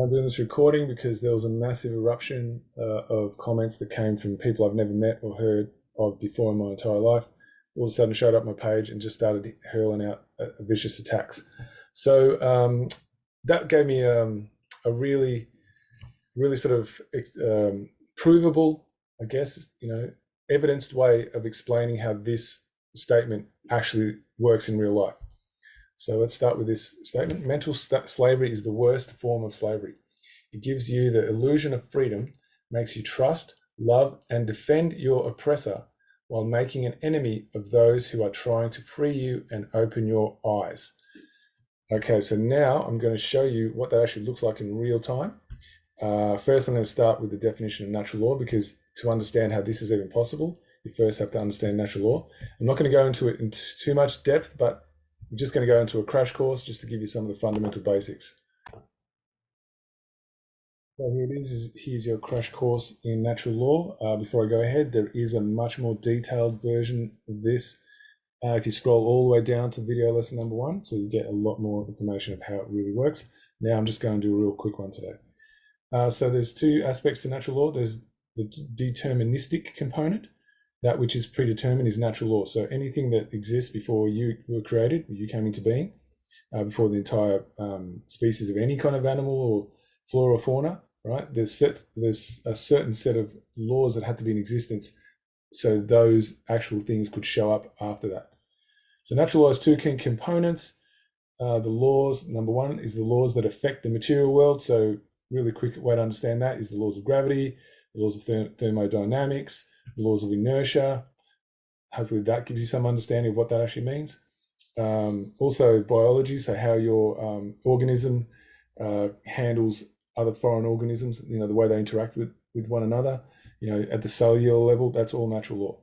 I'm doing this recording because there was a massive eruption of comments that came from people I've never met or heard of before in my entire life. All of a sudden showed up my page and just started hurling out vicious attacks. So that gave me a really, really sort of provable, I guess, evidenced way of explaining how this statement actually works in real life. So let's start with this statement. Mental slavery is the worst form of slavery. It gives you the illusion of freedom, makes you trust, love, and defend your oppressor while making an enemy of those who are trying to free you and open your eyes. Okay, so now I'm going to show you what that actually looks like in real time. First, I'm going to start with the definition of natural law, because to understand how this is even possible, you first have to understand natural law. I'm not going to go into it in too much depth, but I'm just going to go into a crash course just to give you some of the fundamental basics. So here it is. Here's your crash course in natural law. Before I go ahead, there is a much more detailed version of this. If you scroll all the way down to video lesson number 1, so you get a lot more information of how it really works. Now I'm just going to do a real quick one today. So there's two aspects to natural law. There's the deterministic component. That which is predetermined is natural law. So anything that exists before you were created, you came into being, before the entire species of any kind of animal or flora or fauna, right? There's a certain set of laws that had to be in existence so those actual things could show up after that. So natural law has two key components. The laws, number one, is the laws that affect the material world. So really quick way to understand that is the laws of gravity, the laws of thermodynamics, the laws of inertia. Hopefully that gives you some understanding of what that actually means. Also biology, so how your organism handles other foreign organisms, the way they interact with one another, at the cellular level. That's all natural law.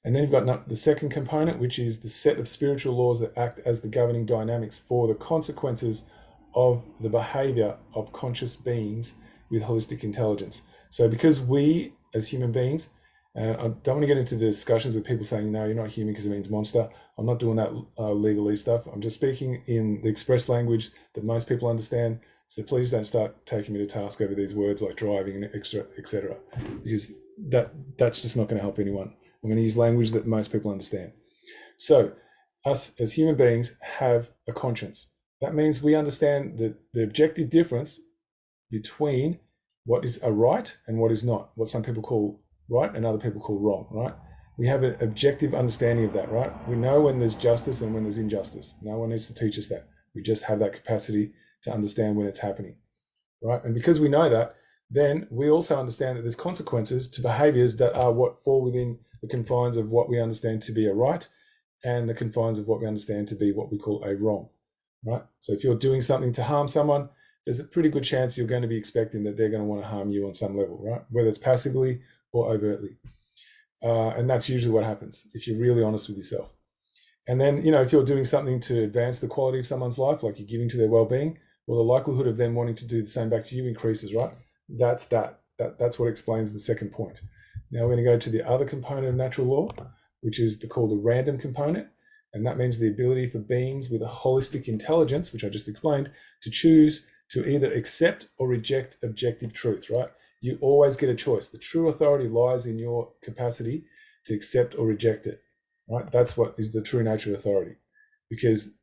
And then you've got the second component, which is the set of spiritual laws that act as the governing dynamics for the consequences of the behavior of conscious beings with holistic intelligence. So because we, as human beings, and I don't want to get into discussions with people saying, no, you're not human because it means monster. I'm not doing that legalese stuff. I'm just speaking in the express language that most people understand. So please don't start taking me to task over these words like driving and etc., because that's just not going to help anyone. I'm going to use language that most people understand. So us as human beings have a conscience. That means we understand the objective difference between what is a right and what is not, what some people call right and other people call wrong, right? We have an objective understanding of that, right? We know when there's justice and when there's injustice. No one needs to teach us that. We just have that capacity to understand when it's happening, right? And because we know that, then we also understand that there's consequences to behaviors that are what fall within the confines of what we understand to be a right and the confines of what we understand to be what we call a wrong, right? So if you're doing something to harm someone, there's a pretty good chance you're going to be expecting that they're going to want to harm you on some level, right? Whether it's passively or overtly. And that's usually what happens if you're really honest with yourself. And then, if you're doing something to advance the quality of someone's life, like you're giving to their well-being, well, the likelihood of them wanting to do the same back to you increases, right? That's what explains the second point. Now we're going to go to the other component of natural law, which is called the random component. And that means the ability for beings with a holistic intelligence, which I just explained, to choose to either accept or reject objective truth, right? You always get a choice. The true authority lies in your capacity to accept or reject it, right? That's what is the true nature of authority, because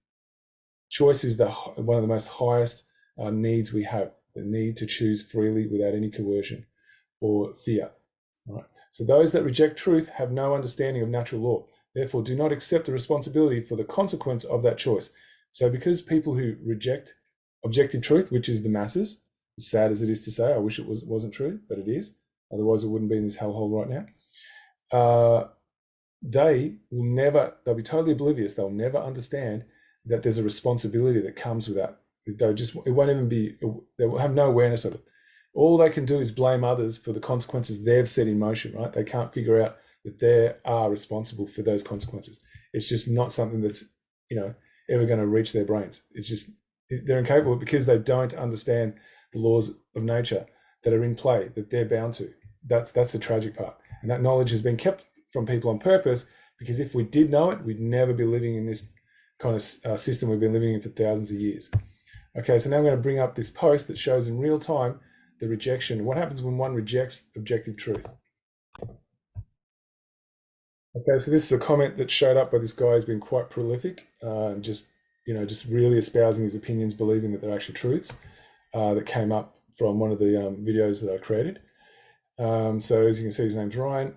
choice is one of the most highest needs we have, the need to choose freely without any coercion or fear, right? So those that reject truth have no understanding of natural law, therefore do not accept the responsibility for the consequence of that choice. So because people who reject objective truth, which is the masses, as sad as it is to say, I wish it wasn't true, but it is. Otherwise, it wouldn't be in this hellhole right now. They'll be totally oblivious. They'll never understand that there's a responsibility that comes with that. They will have no awareness of it. All they can do is blame others for the consequences they've set in motion, right? They can't figure out that they are responsible for those consequences. It's just not something that's, ever going to reach their brains. It's just, they're incapable because they don't understand the laws of nature that are in play, that they're bound to. That's the tragic part. And that knowledge has been kept from people on purpose, because if we did know it, we'd never be living in this kind of system we've been living in for thousands of years. Okay, so now I'm going to bring up this post that shows in real time the rejection. What happens when one rejects objective truth? Okay, so this is a comment that showed up by this guy who's been quite prolific, just really espousing his opinions, believing that they're actually truths. That came up from one of the videos that I created. So as you can see, his name's Ryan,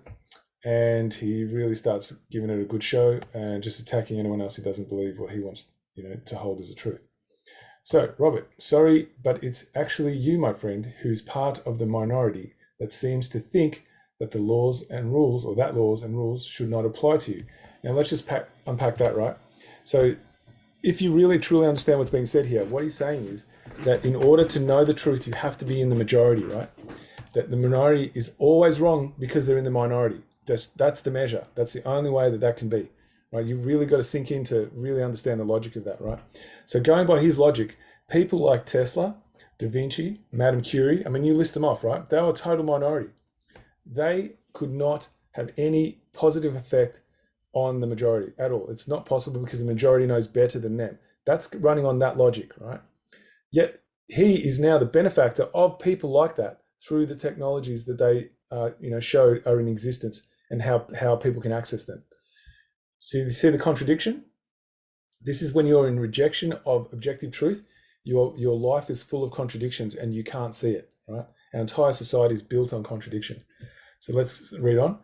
and he really starts giving it a good show and just attacking anyone else who doesn't believe what he wants, to hold as a truth. So, Robert, sorry, but it's actually you, my friend, who's part of the minority that seems to think that the laws and rules, or that laws and rules, should not apply to you. Now, let's just unpack that, right? So, if you really truly understand what's being said here, what he's saying is that in order to know the truth, you have to be in the majority, right? That the minority is always wrong because they're in the minority. That's the measure. That's the only way that can be, right? You really got to sink in to really understand the logic of that, right? So going by his logic, people like Tesla, Da Vinci, Madame Curie, I mean, you list them off, right? They were a total minority. They could not have any positive effect on the majority at all. It's not possible because the majority knows better than them. That's running on that logic, right? Yet he is now the benefactor of people like that through the technologies that they showed are in existence and how people can access them. See the contradiction? This is when you're in rejection of objective truth. Your life is full of contradictions and you can't see it, right? Our entire society is built on contradiction. So let's read on.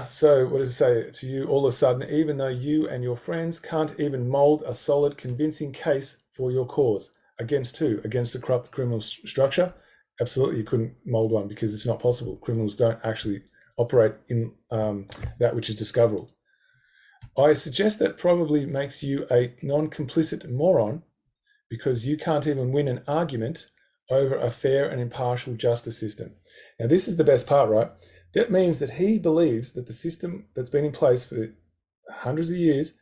So what does it say? To you, all of a sudden, even though you and your friends can't even mold a solid, convincing case for your cause. Against who? Against a corrupt criminal structure? Absolutely, you couldn't mold one because it's not possible. Criminals don't actually operate in that which is discoverable. I suggest that probably makes you a non-complicit moron because you can't even win an argument over a fair and impartial justice system. Now, this is the best part, right? That means that he believes that the system that's been in place for hundreds of years,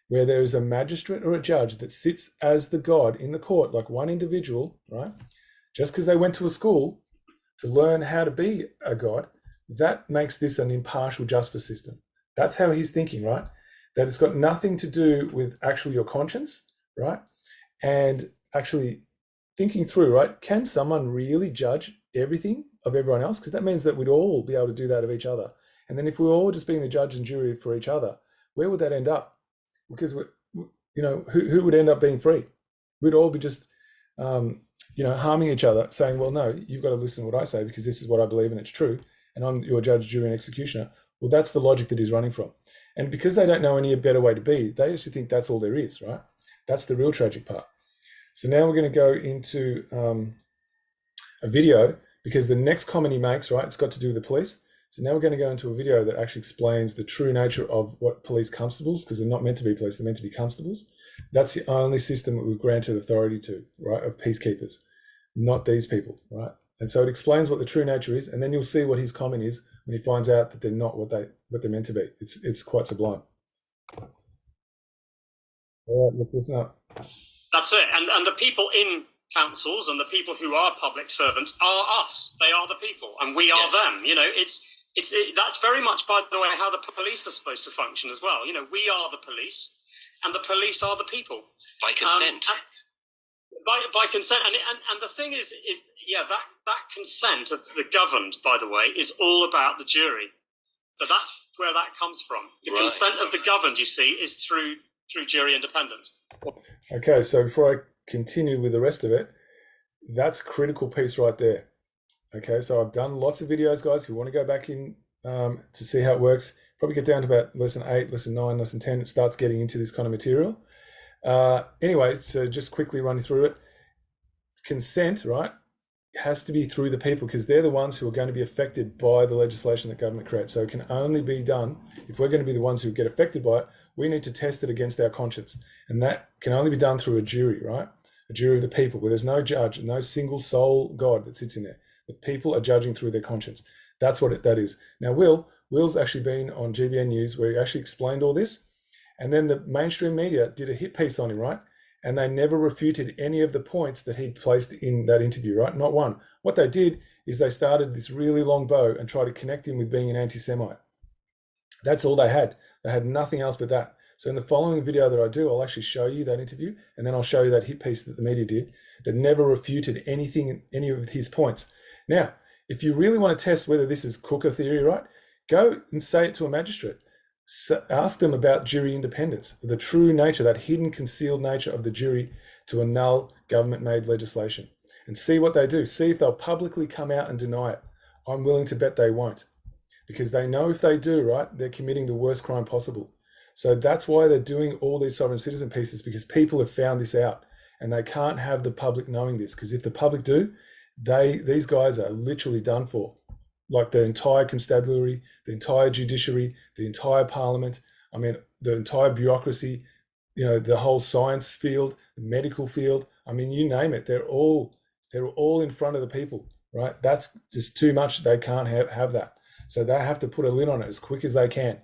where there is a magistrate or a judge that sits as the God in the court, like one individual, right? Just because they went to a school to learn how to be a God, that makes this an impartial justice system. That's how he's thinking, right? That it's got nothing to do with actually your conscience, right? And actually thinking through, right? Can someone really judge everything of everyone else? Because that means that we'd all be able to do that of each other. And then if we were all just being the judge and jury for each other, where would that end up? Because who would end up being free? We'd all be just harming each other, saying, well, no, you've got to listen to what I say because this is what I believe and it's true, and I'm your judge, jury, and executioner. Well, that's the logic that he's running from. And because they don't know any better way to be, they actually think that's all there is, right? That's the real tragic part. So now we're going to go into a video because the next comment he makes, right, it's got to do with the police. So now we're going to go into a video that actually explains the true nature of what police constables, because they're not meant to be police, they're meant to be constables. That's the only system that we've granted authority to, right, of peacekeepers, not these people, right? And so it explains what the true nature is, and then you'll see what his comment is when he finds out that they're not what they're meant to be. It's quite sublime. All right, let's listen up. That's it. And the people in councils and the people who are public servants are us. They are the people, and we are them. That's very much, by the way, how the police are supposed to function as well. We are the police, and the police are the people by consent. By consent, and the thing is that consent of the governed, by the way, is all about the jury. So that's where that comes from. The consent of the governed, you see, is through jury independence. Okay, so before I continue with the rest of it, that's a critical piece right there. Okay, so I've done lots of videos, guys. If you want to go back in to see how it works, probably get down to about lesson 8, lesson 9, lesson 10. It starts getting into this kind of material. Anyway, so just quickly running through it. Consent, right, has to be through the people because they're the ones who are going to be affected by the legislation that government creates. So it can only be done, if we're going to be the ones who get affected by it, we need to test it against our conscience. And that can only be done through a jury, right? A jury of the people, where there's no judge, no single soul God that sits in there. The people are judging through their conscience. That's what that is. Now, Will's actually been on GBN News where he actually explained all this. And then the mainstream media did a hit piece on him, right? And they never refuted any of the points that he placed in that interview, right? Not one. What they did is they started this really long bow and tried to connect him with being an anti-Semite. That's all they had. They had nothing else but that. So in the following video that I do, I'll actually show you that interview, and then I'll show you that hit piece that the media did that never refuted anything, any of his points. Now, if you really want to test whether this is cooker theory, right, go and say it to a magistrate. Ask them about jury independence, the true nature, that hidden, concealed nature of the jury to annul government-made legislation, and see what they do. See if they'll publicly come out and deny it. I'm willing to bet they won't, because they know if they do, right, they're committing the worst crime possible. So that's why they're doing all these sovereign citizen pieces, because people have found this out, and they can't have the public knowing this, because if the public do, these guys are literally done for. Like the entire constabulary, the entire judiciary, the entire parliament, I mean, the entire bureaucracy, you know, the whole science field, the medical field, I mean, you name it, they're all in front of the people, right? That's just too much. They can't have that. So they have to put a lid on it as quick as they can.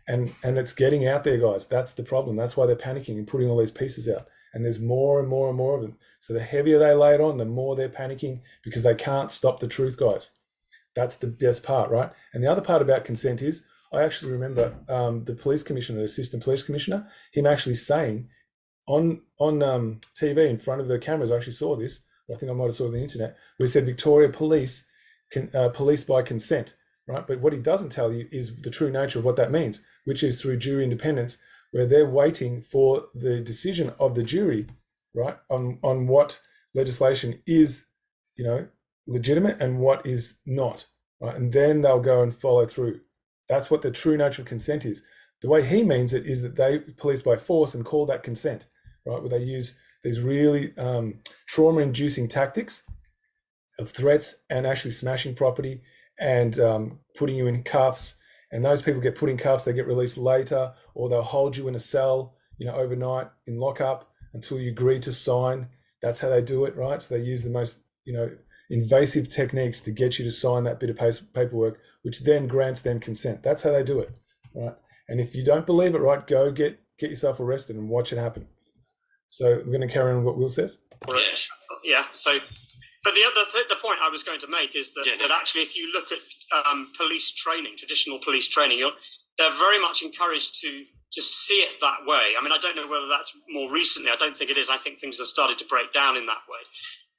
And it's getting out there, guys. That's the problem. That's why they're panicking and putting all these pieces out. And there's more and more and more of them. So the heavier they lay it on, the more they're panicking, because they can't stop the truth, guys. That's the best part, right? And the other part about consent is, I actually remember the police commissioner, the assistant police commissioner, him actually saying on TV in front of the cameras, I actually saw this, I think I might have saw it on the internet, where he said Victoria police police by consent, right? But what he doesn't tell you is the true nature of what that means, which is through jury independence, where they're waiting for the decision of the jury, right, on what legislation is, you know, legitimate and what is not, right? And then they'll go and follow through. That's what the true nature of consent is. The way he means it is that they police by force and call that consent, right? Where they use these really trauma-inducing tactics of threats and actually smashing property and putting you in cuffs. And those people get put in cuffs, they get released later, or they'll hold you in a cell, you know, overnight in lockup until you agree to sign. That's how they do it, right? So they use the most, you know, invasive techniques to get you to sign that bit of paperwork, which then grants them consent. That's how they do it, right? And if you don't believe it, right, go get yourself arrested and watch it happen. So we're going to carry on what Will says. Yes. Yeah. So, but the point I was going to make is that, that actually, if you look at police training, traditional police training, they're very much encouraged to see it that way. I mean, I don't know whether that's more recently. I don't think it is. I think things have started to break down in that way.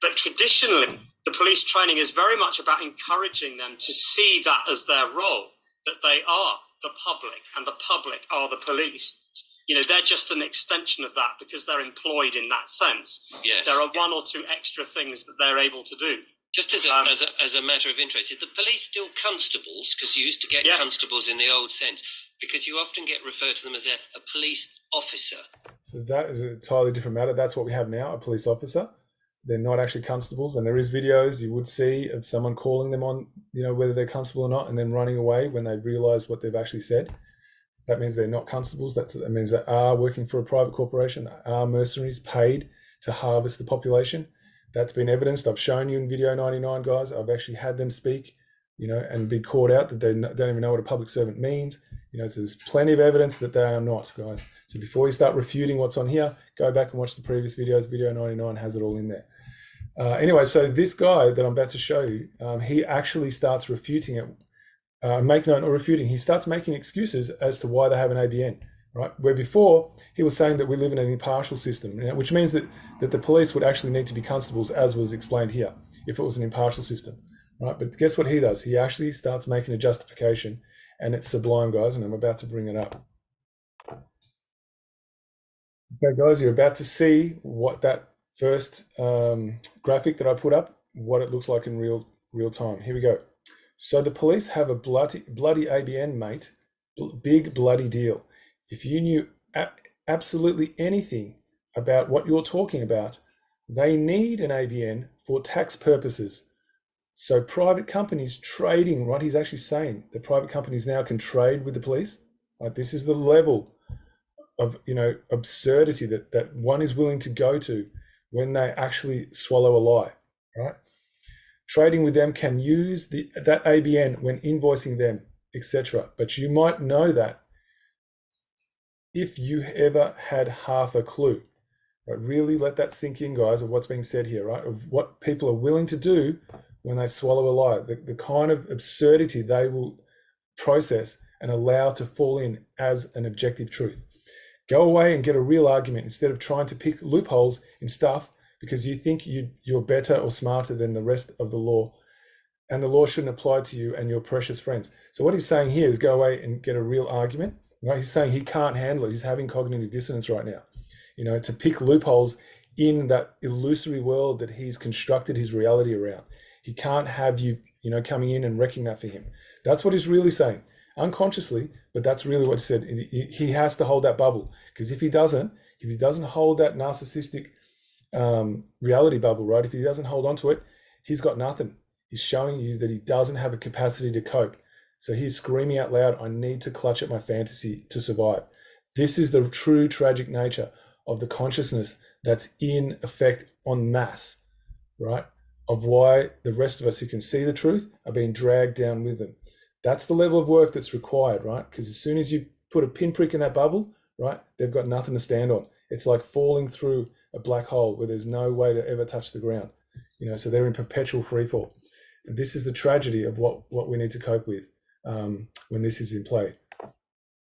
But traditionally, the police training is very much about encouraging them to see that as their role, that they are the public and the public are the police. You know, they're just an extension of that because they're employed in that sense. Yes. There are one or two extra things that they're able to do. Just as a matter of interest, is the police still constables? Because you used to get constables in the old sense, because you often get referred to them as a police officer. So that is a entirely different matter. That's what we have now, a police officer. They're not actually constables, and there is videos you would see of someone calling them on, you know, whether they're constable or not, and then running away when they realise what they've actually said. That means they're not constables. That means they are working for a private corporation. They are mercenaries paid to harvest the population. That's been evidenced. I've shown you in video 99, guys. I've actually had them speak, you know, and be caught out that they don't even know what a public servant means. You know, so there's plenty of evidence that they are not, guys. So before you start refuting what's on here, go back and watch the previous videos. Video 99 has it all in there. Anyway, so this guy that I'm about to show you, he actually starts refuting it, he starts making excuses as to why they have an ABN, right? Where before he was saying that we live in an impartial system, you know, which means that the police would actually need to be constables, as was explained here, if it was an impartial system, right? But guess what he does? He actually starts making a justification, and it's sublime, guys, and I'm about to bring it up. Okay, guys, you're about to see what that first graphic that I put up, what it looks like in real time. Here we go. So the police have a bloody ABN, mate. Big bloody deal. If you knew absolutely anything about what you're talking about, they need an ABN for tax purposes. So private companies trading, right? He's actually saying that private companies now can trade with the police. Like, this is the level of, you know, absurdity that one is willing to go to when they actually swallow a lie, right? Trading with them can use that ABN when invoicing them, etc. But you might know that if you ever had half a clue. Right? Really let that sink in, guys, of what's being said here, right? Of what people are willing to do when they swallow a lie, the kind of absurdity they will process and allow to fall in as an objective truth. Go away and get a real argument instead of trying to pick loopholes in stuff because you think you're better or smarter than the rest of the law. And the law shouldn't apply to you and your precious friends. So what he's saying here is go away and get a real argument. Right? He's saying he can't handle it. He's having cognitive dissonance right now. To pick loopholes in that illusory world that he's constructed his reality around. He can't have you, coming in and wrecking that for him. That's what he's really saying, unconsciously, but that's really what he said. He has to hold that bubble, because if he doesn't hold that narcissistic reality bubble, right? If he doesn't hold on to it, he's got nothing. He's showing you that he doesn't have a capacity to cope. So he's screaming out loud, I need to clutch at my fantasy to survive. This is the true tragic nature of the consciousness that's in effect en masse, right? Of why the rest of us who can see the truth are being dragged down with them. That's the level of work that's required, right? Because as soon as you put a pinprick in that bubble, right, they've got nothing to stand on. It's like falling through a black hole where there's no way to ever touch the ground. So they're in perpetual freefall. And this is the tragedy of what we need to cope with when this is in play.